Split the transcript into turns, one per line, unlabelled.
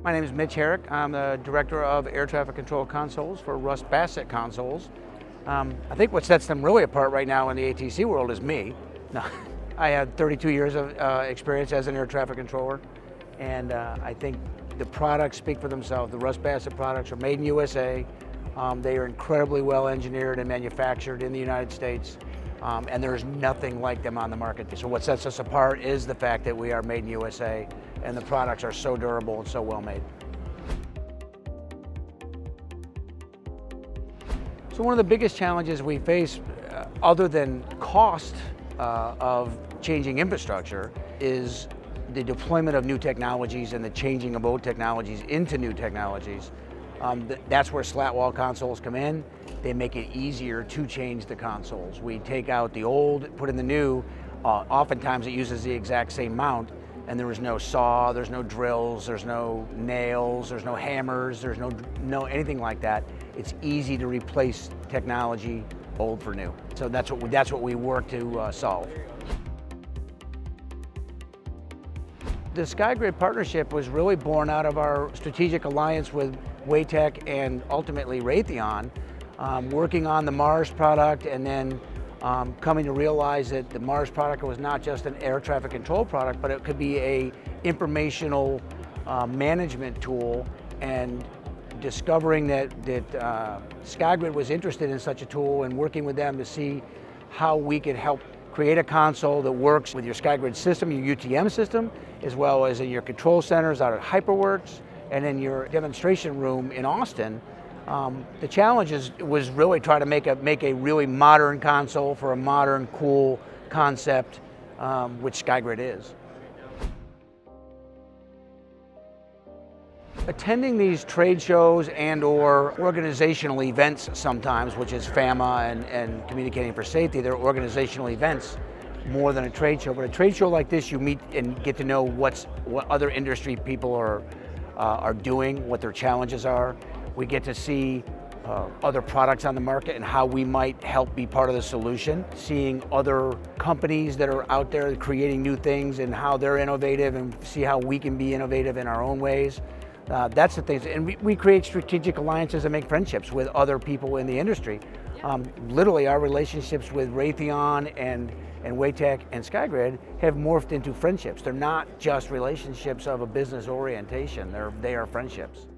My name is Mitch Herrick. I'm the Director of Air Traffic Control Consoles for Russ Bassett Consoles. I think what sets them really apart right now in the ATC world is me. No, I had 32 years of experience as an air traffic controller, and I think the products speak for themselves. The Russ Bassett products are made in USA. They are incredibly well engineered and manufactured in the United States, and there's nothing like them on the market. So what sets us apart is the fact that we are made in USA, and the products are so durable and so well made. So one of the biggest challenges we face, other than cost of changing infrastructure, is the deployment of new technologies and the changing of old technologies into new technologies. That's where slat wall consoles come in. They make it easier to change the consoles. We take out the old, put in the new. Oftentimes it uses the exact same mount, and there is no saw, there's no drills, there's no nails, there's no hammers, there's no anything like that. It's easy to replace technology old for new. So that's what we work to solve. The SkyGrid partnership was really born out of our strategic alliance with Waytec and ultimately Raytheon, working on the Mars product, and then coming to realize that the Mars product was not just an air traffic control product, but it could be a informational management tool, and discovering that SkyGrid was interested in such a tool and working with them to see how we could help create a console that works with your SkyGrid system, your UTM system, as well as in your control centers out at HyperWorks and in your demonstration room in Austin. The challenge was really try to make a really modern console for a modern, cool concept, which SkyGrid is. Attending these trade shows and/or organizational events sometimes, which is FAMA and Communicating for Safety, they're organizational events more than a trade show. But a trade show like this, you meet and get to know what other industry people are doing, what their challenges are. We get to see other products on the market and how we might help be part of the solution. Seeing other companies that are out there creating new things and how they're innovative, and see how we can be innovative in our own ways. That's the things, and we create strategic alliances and make friendships with other people in the industry. Literally, our relationships with Raytheon and Waytec and SkyGrid have morphed into friendships. They're not just relationships of a business orientation, they are friendships.